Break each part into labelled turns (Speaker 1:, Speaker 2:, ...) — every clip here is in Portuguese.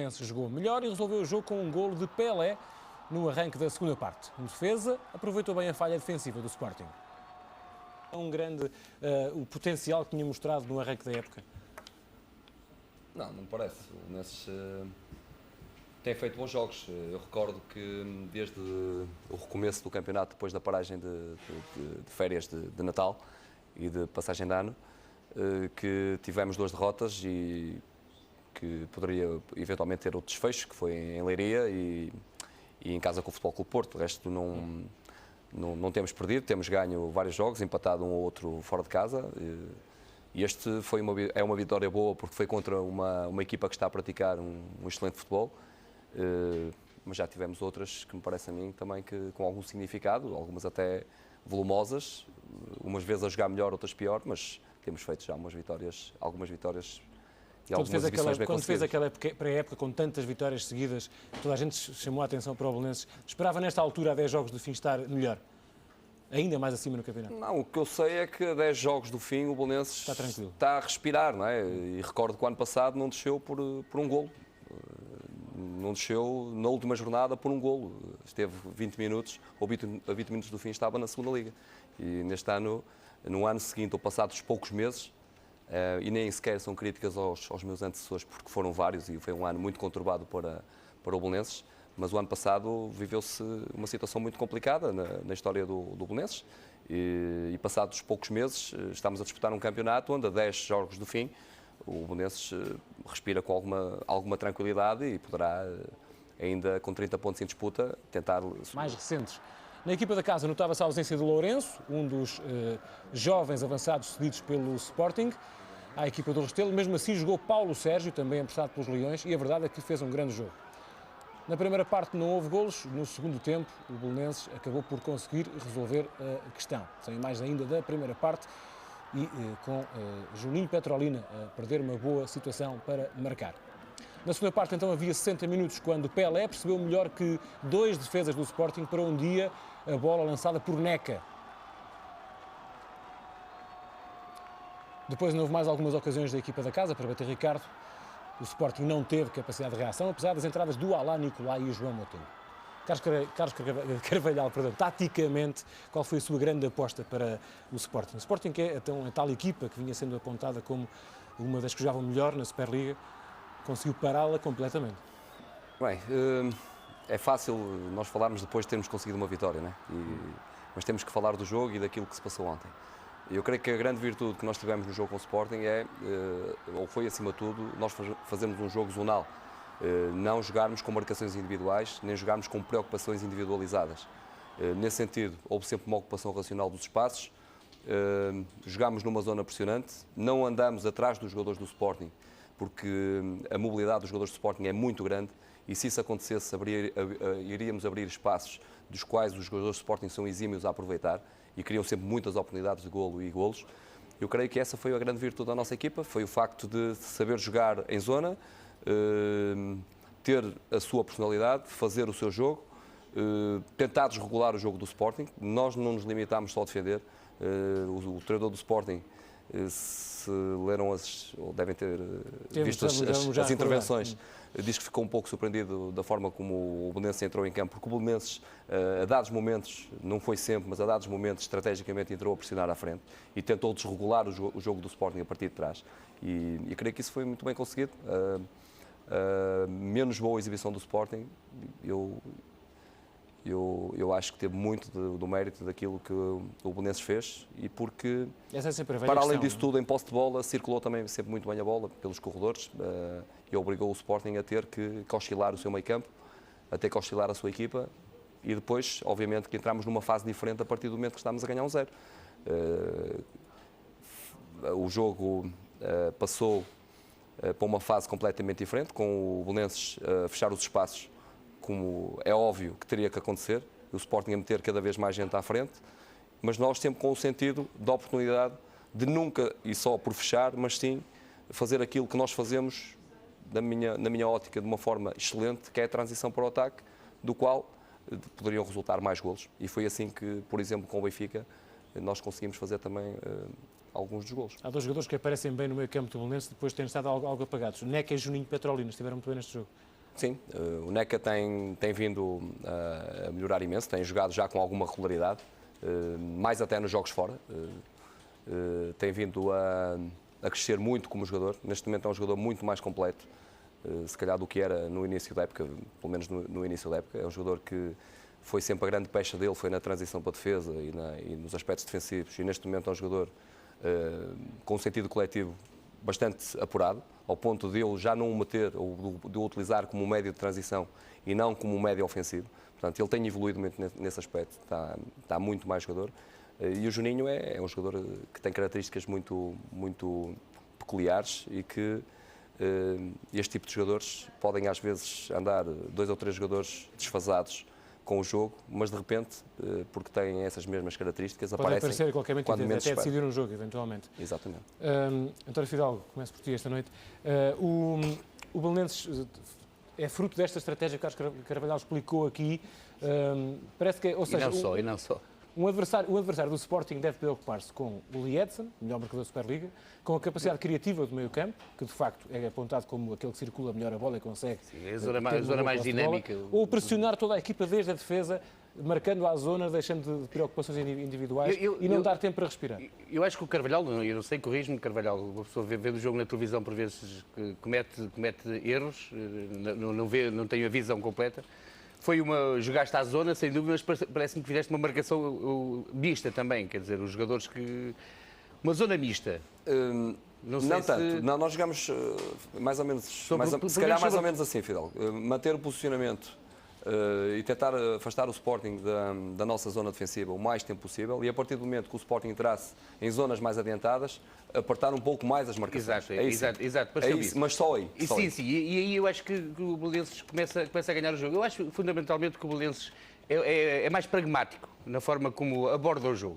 Speaker 1: Belenenses jogou melhor e resolveu o jogo com um golo de Pelé no arranque da segunda parte. Em defesa, aproveitou bem a falha defensiva do Sporting. Um grande o potencial que tinha mostrado no arranque da época.
Speaker 2: Não me parece. O Belenenses tem feito bons jogos. Eu recordo que desde o recomeço do campeonato, depois da paragem de férias de Natal e de passagem de ano, que tivemos 2 derrotas e que poderia eventualmente ter outro desfecho, que foi em Leiria e em casa com o Futebol Clube Porto. O resto não temos perdido, temos ganho vários jogos, empatado um ou outro fora de casa. E este é uma vitória boa porque foi contra uma equipa que está a praticar um excelente futebol. Mas já tivemos outras que me parece a mim também que com algum significado, algumas até volumosas, umas vezes a jogar melhor, outras pior, mas temos feito já algumas vitórias e algumas exibições bem conseguidas.
Speaker 1: Quando fez aquela pré-época com tantas vitórias seguidas, toda a gente chamou a atenção para o Belenenses. Esperava nesta altura, a 10 jogos do fim, estar melhor? Ainda mais acima no campeonato?
Speaker 2: Não, o que eu sei é que a 10 jogos do fim o Belenenses está a respirar, não é? E recordo que o ano passado não desceu por um golo. Não desceu na última jornada por um golo. Esteve 20 minutos, ou a 20 minutos do fim estava na segunda liga. E neste ano, no ano seguinte, ou passados poucos meses, e nem sequer são críticas aos meus antecessores, porque foram vários e foi um ano muito conturbado para o Belenenses, mas o ano passado viveu-se uma situação muito complicada na história do Belenenses e passados poucos meses estamos a disputar um campeonato onde a 10 jogos do fim o Belenenses respira com alguma tranquilidade e poderá, ainda com 30 pontos em disputa, tentar...
Speaker 1: Mais recentes. Na equipa da casa notava-se a ausência de Lourenço, um dos jovens avançados cedidos pelo Sporting, à equipa do Restelo. Mesmo assim jogou Paulo Sérgio, também emprestado pelos Leões, e a verdade é que fez um grande jogo. Na primeira parte não houve golos, no segundo tempo o Belenenses acabou por conseguir resolver a questão. Sem mais ainda da primeira parte e com Juninho Petrolina a perder uma boa situação para marcar. Na segunda parte, então, havia 60 minutos, quando Pelé percebeu melhor que 2 defesas do Sporting para um dia a bola lançada por Neca. Depois não houve mais algumas ocasiões da equipa da casa para bater Ricardo. O Sporting não teve capacidade de reação, apesar das entradas do Alá Nicolai e o João Moutinho. Carlos Carvalhal, taticamente, qual foi a sua grande aposta para o Sporting? O Sporting é então a tal equipa que vinha sendo apontada como uma das que jogavam melhor na Superliga, conseguiu pará-la completamente.
Speaker 2: Bem, é fácil nós falarmos depois de termos conseguido uma vitória, né? Mas temos que falar do jogo e daquilo que se passou ontem. Eu creio que a grande virtude que nós tivemos no jogo com o Sporting ou foi acima de tudo, nós fazermos um jogo zonal. Não jogarmos com marcações individuais, nem jogarmos com preocupações individualizadas. Nesse sentido, houve sempre uma ocupação racional dos espaços, jogámos numa zona pressionante, não andamos atrás dos jogadores do Sporting, porque a mobilidade dos jogadores do Sporting é muito grande e se isso acontecesse, iríamos abrir espaços dos quais os jogadores do Sporting são exímios a aproveitar e criam sempre muitas oportunidades de golo e golos. Eu creio que essa foi a grande virtude da nossa equipa, foi o facto de saber jogar em zona, ter a sua personalidade, fazer o seu jogo, tentar desregular o jogo do Sporting. Nós não nos limitámos só a defender. O treinador do Sporting, se leram ou devem ter visto as intervenções, diz que ficou um pouco surpreendido da forma como o Belenenses entrou em campo, porque o Belenenses, a dados momentos, não foi sempre, mas a dados momentos, estrategicamente entrou a pressionar à frente e tentou desregular o jogo do Sporting a partir de trás. E creio que isso foi muito bem conseguido. Menos boa exibição do Sporting, eu acho que teve muito do mérito daquilo que o Belenenses fez e porque, para além disso tudo, em posse de bola, circulou também sempre muito bem a bola pelos corredores e obrigou o Sporting a ter que oscilar o seu meio campo, a ter que oscilar a sua equipa e depois, obviamente, que entramos numa fase diferente a partir do momento que estávamos a ganhar 1-0. O jogo passou para uma fase completamente diferente, com o Belenenses a fechar os espaços, como é óbvio que teria que acontecer, o Sporting a meter cada vez mais gente à frente, mas nós sempre com o sentido da oportunidade de nunca, e só por fechar, mas sim fazer aquilo que nós fazemos, na minha ótica, de uma forma excelente, que é a transição para o ataque, do qual poderiam resultar mais golos. E foi assim que, por exemplo, com o Benfica, nós conseguimos fazer também alguns dos golos.
Speaker 1: Há 2 jogadores que aparecem bem no meio campo do Belenenses depois de terem estado algo apagados. Neca e Juninho Petrolina estiveram muito bem neste jogo.
Speaker 2: Sim, o NECA tem vindo a melhorar imenso, tem jogado já com alguma regularidade, mais até nos jogos fora. Tem vindo a crescer muito como jogador. Neste momento é um jogador muito mais completo, se calhar do que era no início da época, pelo menos no início da época. É um jogador que foi sempre a grande pecha dele, foi na transição para a defesa e nos aspectos defensivos. E neste momento é um jogador com um sentido coletivo bastante apurado, ao ponto de ele já não o meter ou de o utilizar como um médio de transição e não como um médio ofensivo. Portanto, ele tem evoluído muito nesse aspecto, está muito mais jogador. E o Juninho é um jogador que tem características muito peculiares e que este tipo de jogadores podem às vezes andar 2 ou 3 jogadores desfasados com o jogo, mas de repente, porque têm essas mesmas características,
Speaker 1: Pode
Speaker 2: aparecem
Speaker 1: aparecer a qualquer momento
Speaker 2: quando
Speaker 1: e
Speaker 2: menos
Speaker 1: até
Speaker 2: espera.
Speaker 1: decidir um jogo, eventualmente.
Speaker 2: Exatamente.
Speaker 1: António Fidalgo, começo por ti esta noite. O Belenenses é fruto desta estratégia que Carlos Carvalhal explicou aqui. Parece que, ou seja,
Speaker 3: E não só.
Speaker 1: Um adversário do Sporting deve preocupar-se com o Lee Edson, melhor marcador da Superliga, com a capacidade criativa do meio-campo, que de facto é apontado como aquele que circula melhor a bola e consegue.
Speaker 3: Sim, a zona mais dinâmica.
Speaker 1: Ou pressionar toda a equipa desde a defesa, marcando a zona, deixando de preocupações individuais e não dar tempo para respirar.
Speaker 3: Eu acho que o Carvalhal, eu não sei, corrijo-me, Carvalhal, uma pessoa vê o jogo na televisão por vezes que comete erros, não tem a visão completa. Jogaste à zona, sem dúvida, mas parece-me que fizeste uma marcação mista também, quer dizer, os jogadores que... Uma zona mista.
Speaker 2: Não tanto. Não, nós jogamos mais ou menos, se calhar mais ou menos assim, Fidel. Manter o posicionamento e tentar afastar o Sporting da nossa zona defensiva o mais tempo possível e a partir do momento que o Sporting entrasse em zonas mais adiantadas, apertar um pouco mais as marcações.
Speaker 3: Exato.
Speaker 2: É isso, mas só aí.
Speaker 3: Sim. E aí eu acho que o Belenenses começa a ganhar o jogo. Eu acho fundamentalmente que o Belenenses é mais pragmático na forma como aborda o jogo.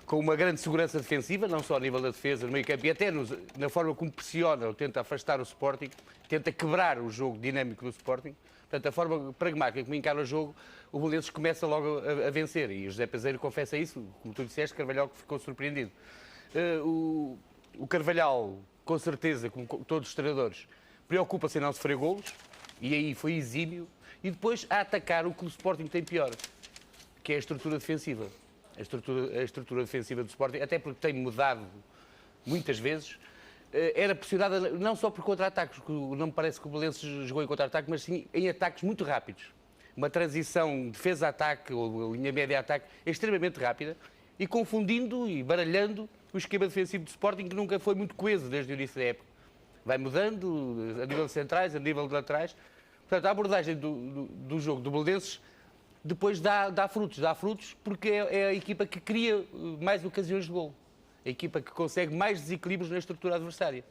Speaker 3: Com uma grande segurança defensiva, não só a nível da defesa, no meio campo, e até na forma como pressiona ou tenta afastar o Sporting, tenta quebrar o jogo dinâmico do Sporting. Portanto, a forma pragmática como encara o jogo, o Belenenses começa logo a vencer. E o José Peseiro confessa isso, como tu disseste, Carvalhal que ficou surpreendido. O Carvalhal, com certeza, como todos os treinadores, preocupa-se em não sofrer golos, e aí foi exímio, e depois a atacar o que o Sporting tem pior, que é a estrutura defensiva. A estrutura defensiva do Sporting, até porque tem mudado muitas vezes, era pressionada não só por contra-ataques, porque não me parece que o Belenenses jogou em contra-ataque, mas sim em ataques muito rápidos. Uma transição defesa-ataque ou linha média-ataque extremamente rápida e confundindo e baralhando o esquema defensivo do Sporting, que nunca foi muito coeso desde o início da época. Vai mudando a nível de centrais, a nível de laterais. Portanto, a abordagem do jogo do Belenenses depois dá frutos porque é a equipa que cria mais ocasiões de golo. A equipa que consegue mais desequilíbrios na estrutura adversária.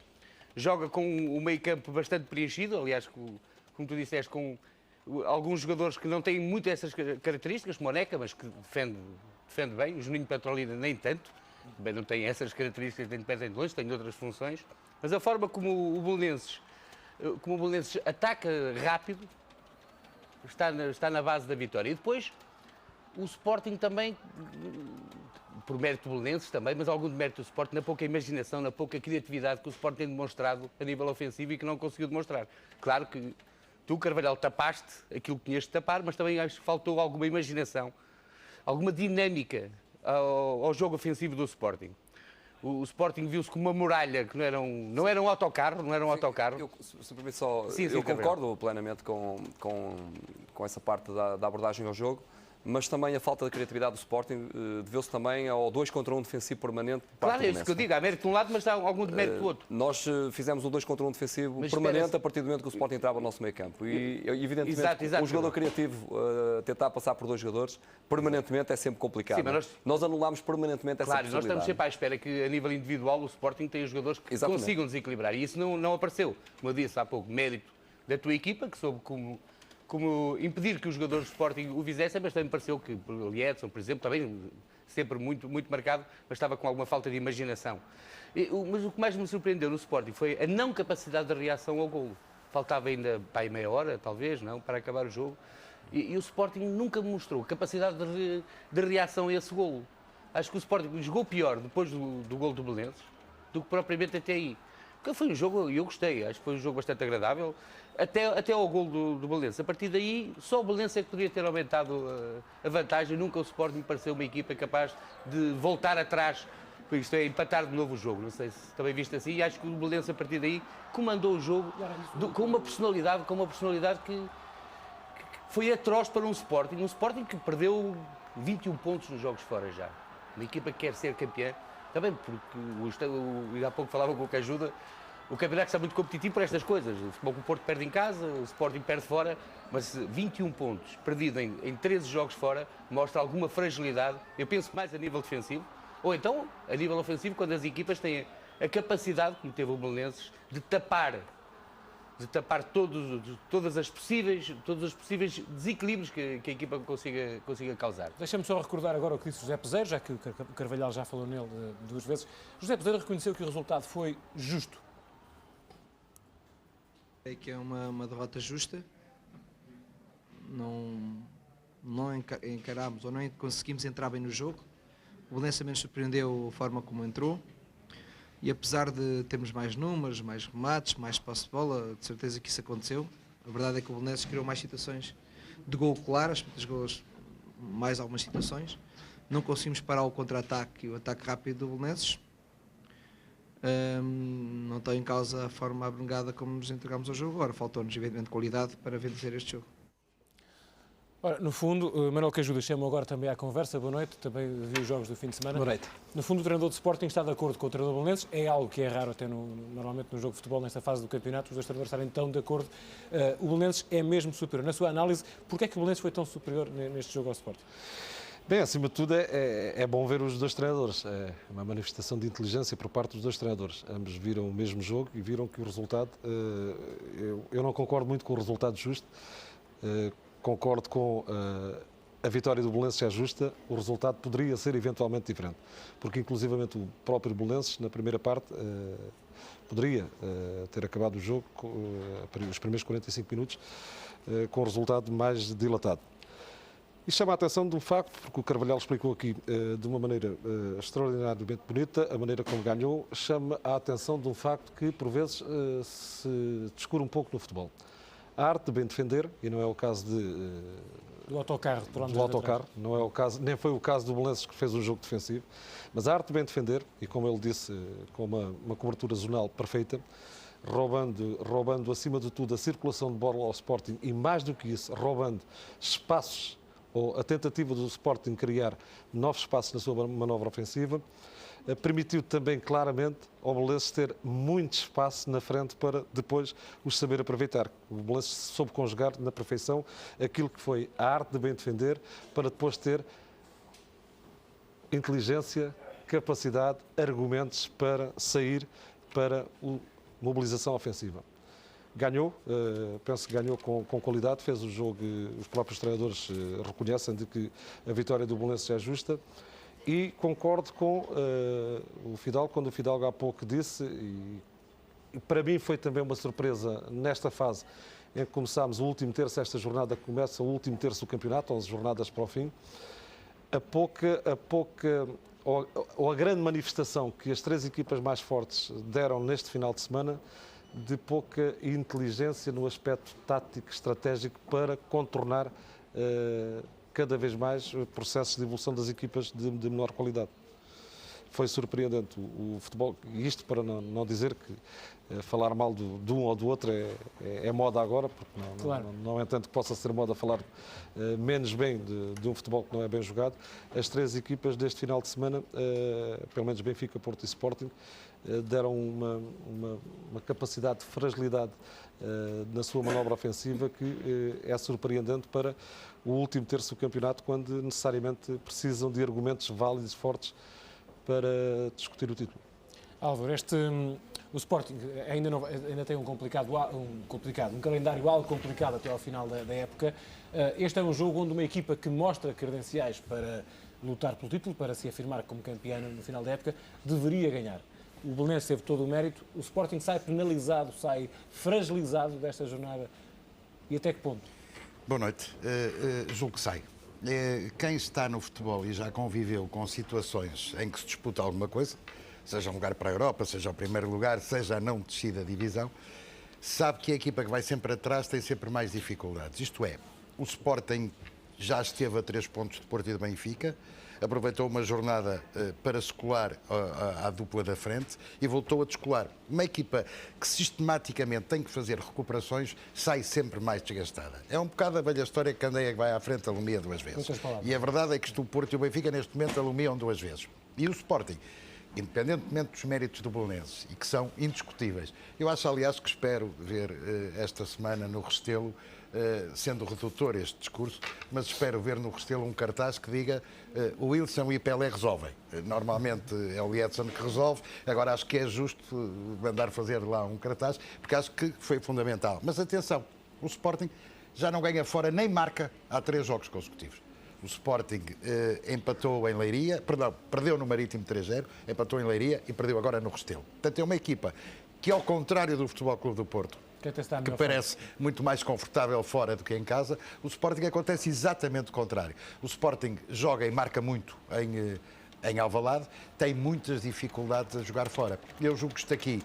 Speaker 3: Joga com um meio-campo bastante preenchido, aliás, como tu disseste, com alguns jogadores que não têm muito essas características, como o Neca, mas que defende bem. O Juninho Petrolina nem tanto, também não tem essas características nem de perto nem de longe, tem outras funções. Mas a forma como o Belenenses ataca rápido está na base da vitória. E depois o Sporting também, por mérito do Belenenses também, mas algum de mérito do Sporting, na pouca imaginação, na pouca criatividade que o Sporting tem demonstrado a nível ofensivo e que não conseguiu demonstrar. Claro que tu, Carvalhal, tapaste aquilo que tinhas de tapar, mas também acho que faltou alguma imaginação, alguma dinâmica ao jogo ofensivo do Sporting. O Sporting viu-se como uma muralha que não era um autocarro.
Speaker 2: Eu concordo plenamente com essa parte da abordagem ao jogo, mas também a falta de criatividade do Sporting deveu-se também ao 2 contra 1 defensivo permanente.
Speaker 3: Claro, é isso que eu digo, há mérito de um lado, mas há algum de mérito do outro.
Speaker 2: Nós fizemos o 2 contra 1 defensivo permanente a partir do momento que o Sporting entrava no nosso meio campo. E evidentemente um jogador criativo tentar passar por 2 jogadores permanentemente é sempre complicado. Sim, nós anulámos permanentemente essa possibilidade.
Speaker 3: Nós estamos sempre à espera que a nível individual o Sporting tenha jogadores que consigam desequilibrar. E isso não apareceu. Como eu disse há pouco, mérito da tua equipa, que soube como impedir que os jogadores do Sporting o fizessem, mas também me pareceu que o Edson, por exemplo, também sempre muito marcado, mas estava com alguma falta de imaginação. Mas o que mais me surpreendeu no Sporting foi a não capacidade de reação ao golo. Faltava ainda meia hora, talvez, para acabar o jogo. E o Sporting nunca mostrou capacidade de reação a esse golo. Acho que o Sporting jogou pior depois do golo do Belenenses do que propriamente até aí. Que foi um jogo, eu gostei, acho que foi um jogo bastante agradável, até ao gol do Belenenses. A partir daí, só o Belenenses é que poderia ter aumentado a vantagem, nunca o Sporting me pareceu uma equipa capaz de voltar atrás, isto é, empatar de novo o jogo. Não sei se também viste assim, e acho que o Belenenses a partir daí comandou o jogo com uma personalidade que foi atroz para um Sporting que perdeu 21 pontos nos jogos fora já. Uma equipa que quer ser campeã, também porque há pouco falava com o que ajuda, o campeonato está muito competitivo por estas coisas. O futebol que o Porto perde em casa, o Sporting perde fora, mas 21 pontos perdido em 13 jogos fora mostra alguma fragilidade, eu penso mais a nível defensivo, ou então a nível ofensivo, quando as equipas têm a capacidade, como teve o Belenenses, de tapar todos os possíveis desequilíbrios que a equipa consiga causar.
Speaker 1: Deixa-me só recordar agora o que disse José Peseiro, já que o Carvalhal já falou nele duas vezes. José Peseiro reconheceu que o resultado foi justo.
Speaker 4: É que é uma derrota justa. Não encarámos ou não conseguimos entrar bem no jogo. O Belenenses também nos surpreendeu a forma como entrou. E apesar de termos mais números, mais remates, mais posse de bola, de certeza que isso aconteceu. A verdade é que o Belenenses criou mais situações de gol claras, muitos gols, mais algumas situações. Não conseguimos parar o contra-ataque e o ataque rápido do Belenenses. Não está em causa a forma abnegada como nos entregamos ao jogo. Agora faltou-nos, evidentemente, qualidade para vencer este jogo.
Speaker 1: Ora, no fundo, Manuel Cajuda chama agora também à conversa. Boa noite, também vi os jogos do fim de semana.
Speaker 5: Boa noite.
Speaker 1: No fundo, o treinador de Sporting está de acordo com o treinador Belenenses. É algo que é raro até normalmente no jogo de futebol, nesta fase do campeonato, os dois treinadores estarem tão de acordo. O Belenenses é mesmo superior. Na sua análise, porquê é que o Belenenses foi tão superior neste jogo ao Sporting?
Speaker 5: Bem, acima de tudo é bom ver os dois treinadores. É uma manifestação de inteligência por parte dos dois treinadores. Ambos viram o mesmo jogo e viram que o resultado... Eu não concordo muito com o resultado justo. Concordo com a vitória do Belenenses é justa, o resultado poderia ser eventualmente diferente, porque inclusivamente o próprio Belenenses, na primeira parte, poderia ter acabado o jogo, os primeiros 45 minutos, com o resultado mais dilatado. E chama a atenção de um facto, porque o Carvalhal explicou aqui de uma maneira extraordinariamente bonita, a maneira como ganhou, chama a atenção de um facto que, por vezes, se descura um pouco no futebol. A arte de bem defender, e não é o caso
Speaker 1: do autocarro,
Speaker 5: não é o caso, nem foi o caso do Belenenses que fez um jogo defensivo, mas a arte de bem defender, e como ele disse, com uma cobertura zonal perfeita, roubando acima de tudo a circulação de bola ao Sporting e mais do que isso, roubando espaços, ou a tentativa do Sporting criar novos espaços na sua manobra ofensiva, permitiu também claramente ao Belenenses ter muito espaço na frente para depois os saber aproveitar. O Belenenses soube conjugar na perfeição aquilo que foi a arte de bem defender para depois ter inteligência, capacidade, argumentos para sair para a mobilização ofensiva. Ganhou, penso que ganhou com qualidade, fez o jogo, os próprios treinadores reconhecem de que a vitória do Belenenses é justa. E concordo com o Fidalgo, quando o Fidalgo há pouco disse, e para mim foi também uma surpresa nesta fase em que começámos o último terço, esta jornada começa o último terço do campeonato, 11 jornadas para o fim, ou a grande manifestação que as três equipas mais fortes deram neste final de semana, de pouca inteligência no aspecto tático, estratégico para contornar cada vez mais processos de evolução das equipas de menor qualidade. Foi surpreendente o futebol, e isto para não dizer que falar mal de um ou do outro é moda agora, porque não é tanto que possa ser moda falar menos bem de um futebol que não é bem jogado. As três equipas deste final de semana, pelo menos Benfica, Porto e Sporting, deram uma capacidade de fragilidade na sua manobra ofensiva que é surpreendente para o último terço do campeonato, quando necessariamente precisam de argumentos válidos e fortes para discutir o título.
Speaker 1: Álvaro, o Sporting ainda tem um calendário algo complicado até ao final da época. Este é um jogo onde uma equipa que mostra credenciais para lutar pelo título, para se afirmar como campeã no final da época, deveria ganhar. O Belenenses teve todo o mérito, o Sporting sai penalizado, sai fragilizado desta jornada. E até que ponto?
Speaker 6: Boa noite. Julgo que sai. Quem está no futebol e já conviveu com situações em que se disputa alguma coisa, seja um lugar para a Europa, seja o primeiro lugar, seja a não descida divisão, sabe que a equipa que vai sempre atrás tem sempre mais dificuldades. Isto é, o Sporting já esteve a 3 pontos de Porto e de Benfica, aproveitou uma jornada para se colar à dupla da frente e voltou a descolar. Uma equipa que sistematicamente tem que fazer recuperações sai sempre mais desgastada. É um bocado a velha história que Candeia vai à frente alumia 2 vezes. E a verdade é que o Porto e o Benfica neste momento alumiam 2 vezes. E o Sporting, independentemente dos méritos do Belenenses, e que são indiscutíveis, eu acho, aliás, que espero ver esta semana no Restelo, sendo redutor este discurso, mas espero ver no Restelo um cartaz que diga o Wilson e o Pelé resolvem. Normalmente é o Edson que resolve, agora acho que é justo mandar fazer lá um cartaz, porque acho que foi fundamental. Mas atenção, o Sporting já não ganha fora nem marca há 3 jogos consecutivos. O Sporting empatou em Leiria, perdeu no Marítimo 3-0, empatou em Leiria e perdeu agora no Restelo. Portanto, é uma equipa que, ao contrário do Futebol Clube do Porto, que parece muito mais confortável fora do que em casa, o Sporting acontece exatamente o contrário. O Sporting joga e marca muito em Alvalade, tem muitas dificuldades a jogar fora. Eu julgo que isto aqui,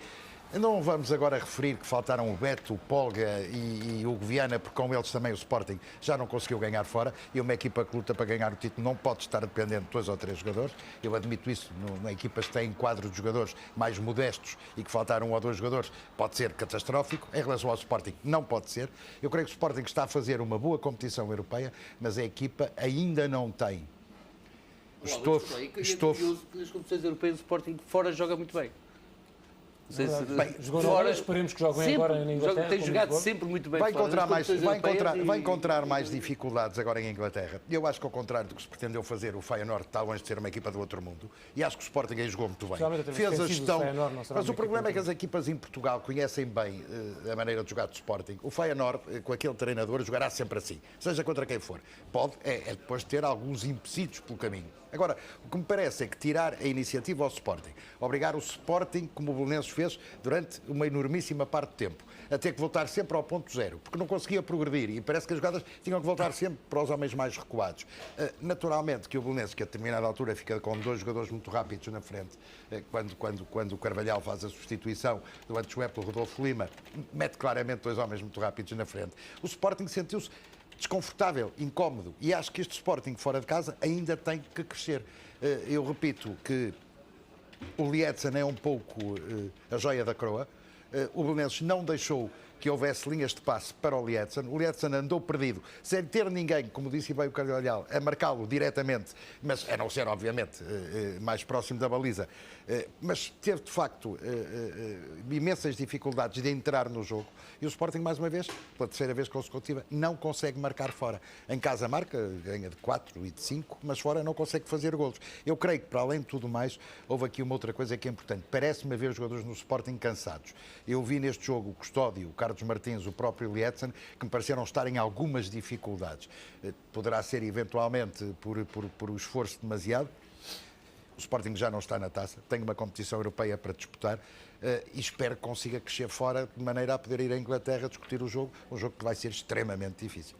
Speaker 6: não vamos agora referir que faltaram o Beto, o Polga e o Viana, porque com eles também o Sporting já não conseguiu ganhar fora, e uma equipa que luta para ganhar o título não pode estar dependente de 2 ou 3 jogadores. Eu admito isso, em equipas que têm quadro de jogadores mais modestos e que faltaram 1 ou 2 jogadores, pode ser catastrófico. Em relação ao Sporting, não pode ser. Eu creio que o Sporting está a fazer uma boa competição europeia, mas a equipa ainda não tem estofo.
Speaker 3: Nas competições europeias o Sporting fora joga muito bem.
Speaker 1: Esperemos que joguem agora na Inglaterra.
Speaker 3: Tem jogado sempre muito bem.
Speaker 6: Vai encontrar mais dificuldades agora em Inglaterra. Eu acho que, ao contrário do que se pretendeu fazer, o Feyenoord está longe de ser uma equipa do outro mundo. E acho que o Sporting aí jogou muito bem. Fez a gestão. Mas o problema é que as equipas em Portugal conhecem bem a maneira de jogar do Sporting. O Feyenoord, com aquele treinador, jogará sempre assim, seja contra quem for. Pode depois ter alguns empecilhos pelo caminho. Agora, o que me parece é que tirar a iniciativa ao Sporting, obrigar o Sporting, como o Belenenses fez, durante uma enormíssima parte do tempo, a ter que voltar sempre ao ponto zero, porque não conseguia progredir e parece que as jogadas tinham que voltar sempre para os homens mais recuados. Naturalmente que o Belenenses, que a determinada altura fica com 2 jogadores muito rápidos na frente, quando o Carvalhal faz a substituição do Antwerp pelo Rodolfo Lima, mete claramente 2 homens muito rápidos na frente. O Sporting sentiu-se desconfortável, incómodo, e acho que este Sporting fora de casa ainda tem que crescer. Eu repito que o Lietzen é um pouco a joia da coroa. O Belenenses não deixou que houvesse linhas de passe para o Lietzen. O Lietzen andou perdido, sem ter ninguém, como disse bem o Carvalhal, a marcá-lo diretamente, mas a não ser, obviamente, mais próximo da baliza. Mas teve, de facto, imensas dificuldades de entrar no jogo. E o Sporting, mais uma vez, pela 3ª vez consecutiva, não consegue marcar fora. Em casa marca, ganha de 4 e de 5, mas fora não consegue fazer golos. Eu creio que, para além de tudo mais, houve aqui uma outra coisa que é importante. Parece-me haver jogadores no Sporting cansados. Eu vi neste jogo o Custódio, o Carlos Martins, o próprio Lietzen, que me pareceram estar em algumas dificuldades. Poderá ser, eventualmente, por um esforço demasiado. O Sporting já não está na taça, tem uma competição europeia para disputar e espero que consiga crescer fora de maneira a poder ir à Inglaterra discutir o jogo, um jogo que vai ser extremamente difícil.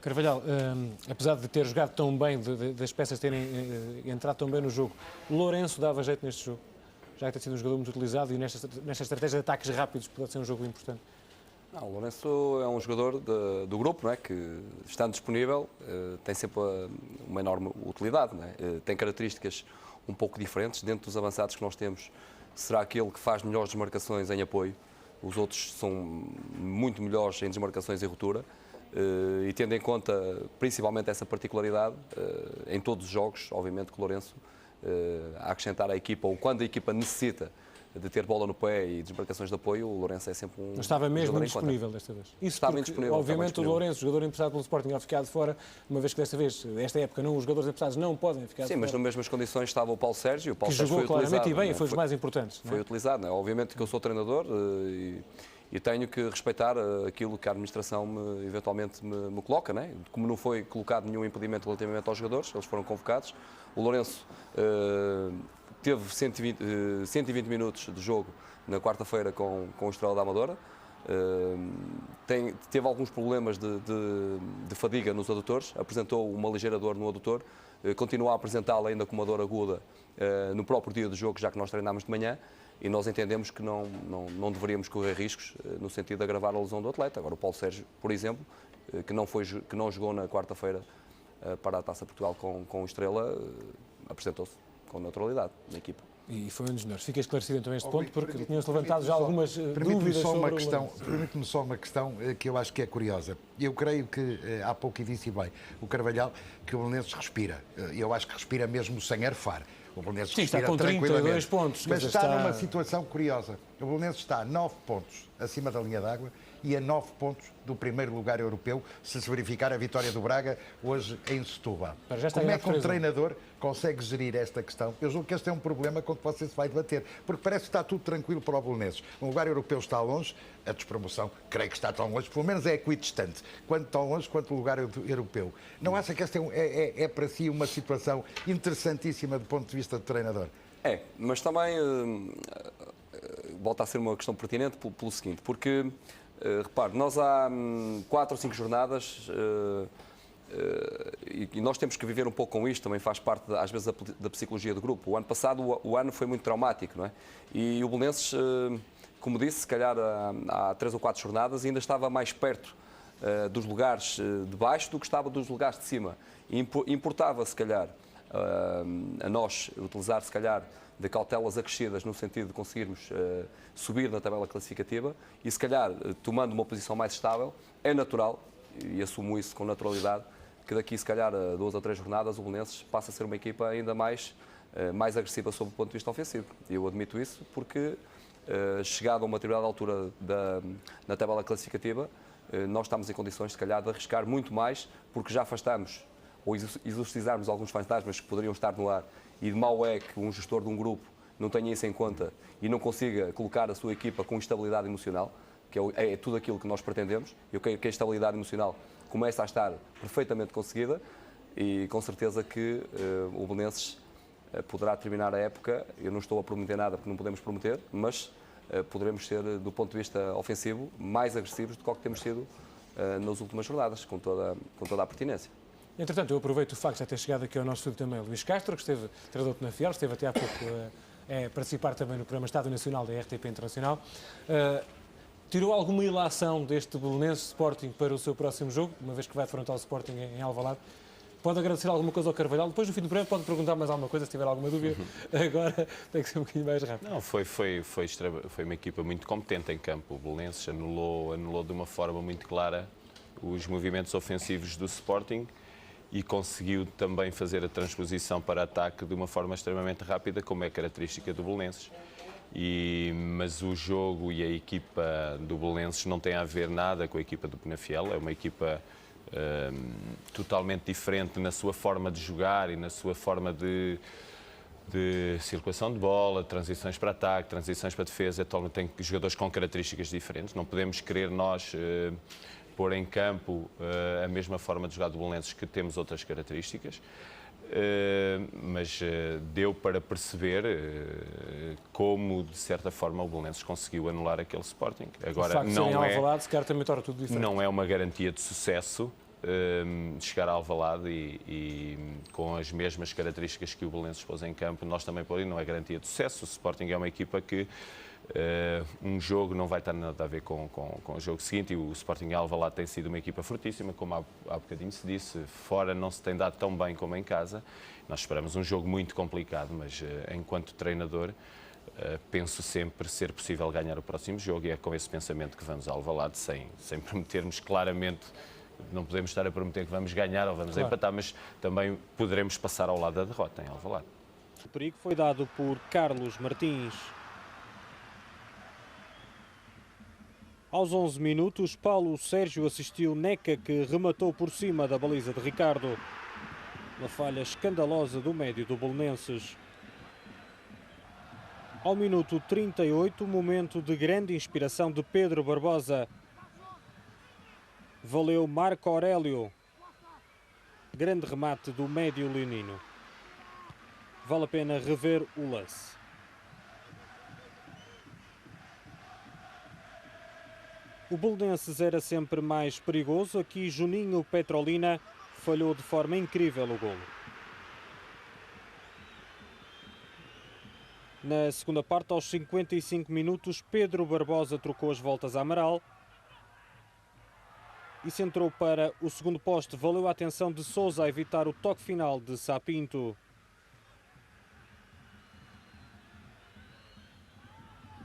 Speaker 1: Carvalhal, apesar de ter jogado tão bem, das peças terem entrado tão bem no jogo, Lourenço dava jeito neste jogo, já que tem sido um jogador muito utilizado e nesta estratégia de ataques rápidos pode ser um jogo importante.
Speaker 2: Não, o Lourenço é um jogador do grupo, não é? Que, estando disponível, tem sempre uma enorme utilidade, não é? Tem características um pouco diferentes. Dentro dos avançados que nós temos, será aquele que faz melhores desmarcações em apoio. Os outros são muito melhores em desmarcações e ruptura. E tendo em conta principalmente essa particularidade, em todos os jogos, obviamente que o Lourenço, a acrescentar à equipa, ou quando a equipa necessita de ter bola no pé e desmarcações de apoio, o Lourenço é sempre um.
Speaker 1: Mas estava mesmo indisponível desta vez. Isso
Speaker 2: estava
Speaker 1: porque,
Speaker 2: indisponível.
Speaker 1: obviamente, o Lourenço, jogador emprestado pelo Sporting, ao ficar de fora, uma vez que desta vez, esta época, não, os jogadores emprestados não podem ficar de fora.
Speaker 2: Sim, mas nas mesmas condições estava o Paulo Sérgio. O Paulo Sérgio
Speaker 1: jogou claramente e bem,
Speaker 2: e
Speaker 1: foi dos mais importantes.
Speaker 2: Foi utilizado, não é? Obviamente que eu sou treinador e tenho que respeitar aquilo que a administração eventualmente me coloca, não é? Como não foi colocado nenhum impedimento relativamente aos jogadores, eles foram convocados. O Lourenço teve 120 minutos de jogo na quarta-feira com o Estrela da Amadora. teve alguns problemas de fadiga nos adutores, apresentou uma ligeira dor no adutor, continua a apresentá-la ainda com uma dor aguda no próprio dia do jogo, já que nós treinámos de manhã, e nós entendemos que não deveríamos correr riscos no sentido de agravar a lesão do atleta. Agora o Paulo Sérgio, por exemplo, que não jogou na quarta-feira para a Taça Portugal com o Estrela, apresentou-se com naturalidade na equipa.
Speaker 1: E foi um dos melhores. Fica esclarecido então este ponto, porque tinham-se levantado já algumas dúvidas sobre
Speaker 6: Permite-me só uma questão que eu acho que é curiosa. Eu creio que, há pouco disse bem, o Carvalhal, que o Belenenses respira. Eu acho que respira mesmo sem arfar. O Belenenses respira
Speaker 1: está com 32 pontos.
Speaker 6: Mas está numa situação curiosa. O Belenenses está a 9 pontos acima da linha d'água e a 9 pontos do primeiro lugar europeu, se verificar a vitória do Braga hoje em Setúbal. Como é que um treinador consegue gerir esta questão? Eu julgo que este é um problema com que você se vai debater, porque parece que está tudo tranquilo para o Belenenses. O lugar europeu está longe, a despromoção creio que está tão longe, pelo menos é equidistante, quanto tão longe quanto o lugar europeu. Não acha que esta é para si uma situação interessantíssima do ponto de vista do treinador?
Speaker 2: Mas também volta a ser uma questão pertinente pelo seguinte, porque repare, nós há 4 ou 5 jornadas e nós temos que viver um pouco com isto, também faz parte às vezes da psicologia do grupo. O ano passado o ano foi muito traumático, não é? E o Belenenses, como disse, se calhar há 3 ou 4 jornadas ainda estava mais perto dos lugares de baixo do que estava dos lugares de cima. E importava, se calhar, a nós utilizar, se calhar, de cautelas acrescidas no sentido de conseguirmos subir na tabela classificativa e, se calhar, tomando uma posição mais estável, é natural, e assumo isso com naturalidade, que daqui, se calhar, a 2 ou 3 jornadas, o Belenenses passa a ser uma equipa ainda mais agressiva sob o ponto de vista ofensivo. E eu admito isso porque, chegado a uma determinada altura na tabela classificativa, nós estamos em condições, se calhar, de arriscar muito mais, porque já afastamos ou exorcizarmos alguns fantasmas que poderiam estar no ar. E de mau é que um gestor de um grupo não tenha isso em conta e não consiga colocar a sua equipa com estabilidade emocional, que é tudo aquilo que nós pretendemos. Eu creio que a estabilidade emocional começa a estar perfeitamente conseguida e com certeza que o Belenenses poderá terminar a época. Eu não estou a prometer nada porque não podemos prometer, mas poderemos ser, do ponto de vista ofensivo, mais agressivos do que temos sido nas últimas jornadas, com toda a pertinência.
Speaker 1: Entretanto, eu aproveito o facto de já ter chegado aqui ao nosso estúdio também Luís Castro, que esteve treinador na Fiel, esteve até há pouco a participar também no programa Estádio Nacional da RTP Internacional. Tirou alguma ilação deste Belenenses Sporting para o seu próximo jogo, uma vez que vai defrontar o Sporting em Alvalade? Pode agradecer alguma coisa ao Carvalhal? Depois, no fim do programa, pode perguntar mais alguma coisa, se tiver alguma dúvida. Agora tem que ser um bocadinho mais rápido.
Speaker 7: Não, foi uma equipa muito competente em campo. O Belenenses anulou de uma forma muito clara os movimentos ofensivos do Sporting e conseguiu também fazer a transposição para ataque de uma forma extremamente rápida, como é característica do Belenenses. Mas o jogo e a equipa do Belenenses não tem a ver nada com a equipa do Penafiel. É uma equipa totalmente diferente na sua forma de jogar e na sua forma de circulação de bola, transições para ataque, transições para defesa. Tem jogadores com características diferentes. Não podemos querer nós pôr em campo a mesma forma de jogar do Belenenses, que temos outras características, mas deu para perceber como, de certa forma, o Belenenses conseguiu anular aquele Sporting. Agora, não é uma garantia de sucesso chegar a Alvalade e com as mesmas características que o Belenenses pôs em campo, nós também podemos, não é garantia de sucesso. O Sporting é uma equipa que um jogo não vai ter nada a ver com o jogo seguinte, e o Sporting Alvalade tem sido uma equipa fortíssima, como há bocadinho se disse, fora não se tem dado tão bem como em casa. Nós esperamos um jogo muito complicado, mas enquanto treinador penso sempre ser possível ganhar o próximo jogo, e é com esse pensamento que vamos a Alvalade, sem prometermos claramente. Não podemos estar a prometer que vamos ganhar ou vamos empatar, mas também poderemos passar ao lado da derrota em Alvalade.
Speaker 8: O perigo foi dado por Carlos Martins. Aos 11 minutos, Paulo Sérgio assistiu Neca, que rematou por cima da baliza de Ricardo. Uma falha escandalosa do médio do Belenenses. Ao minuto 38, momento de grande inspiração de Pedro Barbosa. Valeu Marco Aurélio. Grande remate do médio leonino. Vale a pena rever o lance. O Belenenses era sempre mais perigoso. Aqui Juninho Petrolina falhou de forma incrível o golo. Na segunda parte, aos 55 minutos, Pedro Barbosa trocou as voltas a Amaral e centrou para o segundo poste. Valeu a atenção de Sousa a evitar o toque final de Sapinto.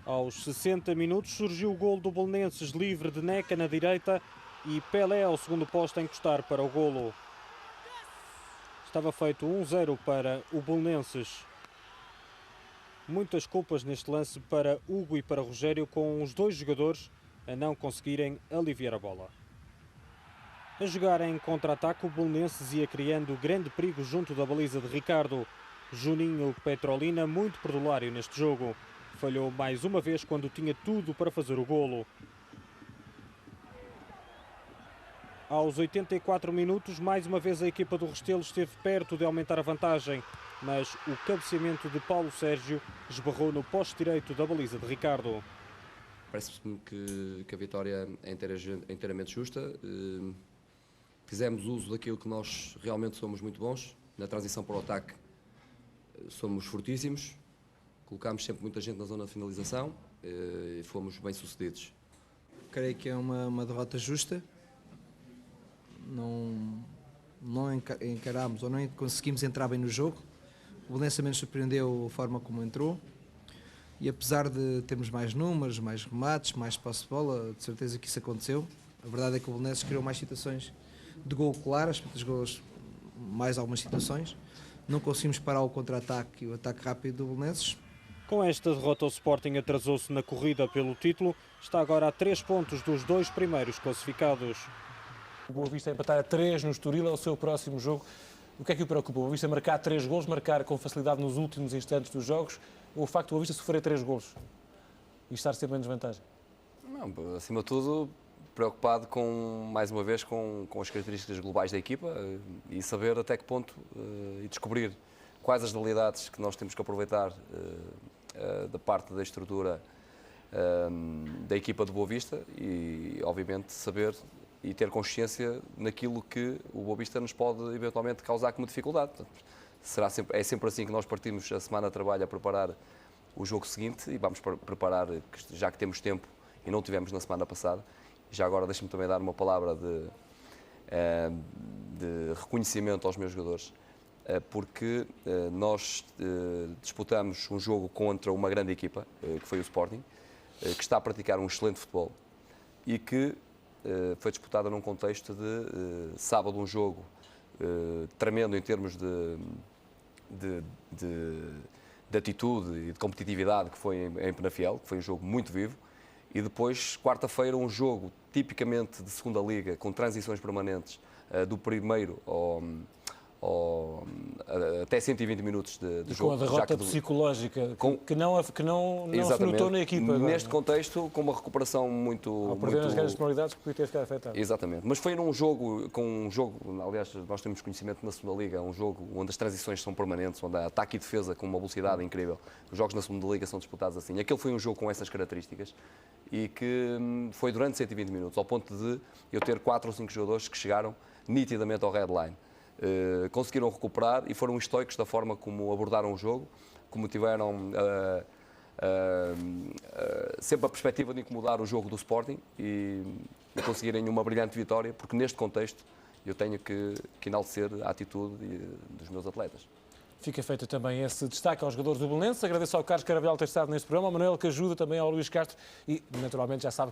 Speaker 8: Aos 60 minutos surgiu o golo do Belenenses, livre de Neca na direita e Pelé ao segundo poste a encostar para o golo. Estava feito 1-0 para o Belenenses. Muitas culpas neste lance para Hugo e para Rogério, com os dois jogadores a não conseguirem aliviar a bola. A jogar em contra-ataque, o Belenenses ia criando grande perigo junto da baliza de Ricardo. Juninho Petrolina, muito perdulário neste jogo, falhou mais uma vez quando tinha tudo para fazer o golo. Aos 84 minutos, mais uma vez a equipa do Restelo esteve perto de aumentar a vantagem, mas o cabeceamento de Paulo Sérgio esbarrou no poste direito da baliza de Ricardo.
Speaker 2: Parece-me que a vitória é inteiramente justa. Fizemos uso daquilo que nós realmente somos muito bons. Na transição para o ataque somos fortíssimos. Colocámos sempre muita gente na zona de finalização e fomos bem-sucedidos.
Speaker 4: Creio que é uma derrota justa. Não encarámos ou não conseguimos entrar bem no jogo. O Belenenses também nos surpreendeu a forma como entrou. E apesar de termos mais números, mais remates, mais posse de bola, de certeza que isso aconteceu. A verdade é que o Belenenses criou mais situações de gol claras, muitos gols, mais algumas situações. Não conseguimos parar o contra-ataque e o ataque rápido do Belenenses.
Speaker 8: Com esta derrota, o Sporting atrasou-se na corrida pelo título. Está agora a 3 pontos dos 2 primeiros classificados.
Speaker 1: O Boa Vista empatar a 3 no Estoril é o seu próximo jogo. O que é que o preocupa? O Boa Vista marcar 3 golos, marcar com facilidade nos últimos instantes dos jogos, ou o facto do Boa Vista sofrer 3 golos e estar sempre em desvantagem?
Speaker 2: Não, acima de tudo, preocupado mais uma vez com as características globais da equipa e saber até que ponto e descobrir quais as habilidades que nós temos que aproveitar da parte da estrutura da equipa do Boa Vista e, obviamente, saber e ter consciência naquilo que o Boa Vista nos pode eventualmente causar como dificuldade. É sempre assim que nós partimos a semana de trabalho a preparar o jogo seguinte e vamos preparar, já que temos tempo e não tivemos na semana passada. Já agora deixe-me também dar uma palavra de reconhecimento aos meus jogadores, porque nós disputamos um jogo contra uma grande equipa, que foi o Sporting, que está a praticar um excelente futebol e que foi disputada num contexto de sábado, um jogo tremendo em termos de atitude e de competitividade, que foi em Penafiel, que foi um jogo muito vivo, e depois, quarta-feira, um jogo tipicamente de segunda liga, com transições permanentes do primeiro até 120 minutos de jogo.
Speaker 1: Com a derrota psicológica que não se notou na equipa. Agora,
Speaker 2: neste contexto, com uma recuperação muito...
Speaker 1: Ao perder as grandes penalidades que podia ter ficado afetado.
Speaker 2: Exatamente. Mas foi aliás, nós temos conhecimento na segunda liga, um jogo onde as transições são permanentes, onde há ataque e defesa com uma velocidade incrível. Os jogos na segunda liga são disputados assim. Aquele foi um jogo com essas características e que foi durante 120 minutos, ao ponto de eu ter 4 ou 5 jogadores que chegaram nitidamente ao red line. Conseguiram recuperar e foram estoicos da forma como abordaram o jogo, como tiveram sempre a perspectiva de incomodar o jogo do Sporting e conseguirem uma brilhante vitória, porque neste contexto eu tenho que enaltecer a atitude dos meus atletas.
Speaker 1: Fica feito também esse destaque aos jogadores do Belenenses. Agradeço ao Carlos Caravelho ter estado neste programa, ao Manuel que ajuda também ao Luís Castro e, naturalmente, já sabe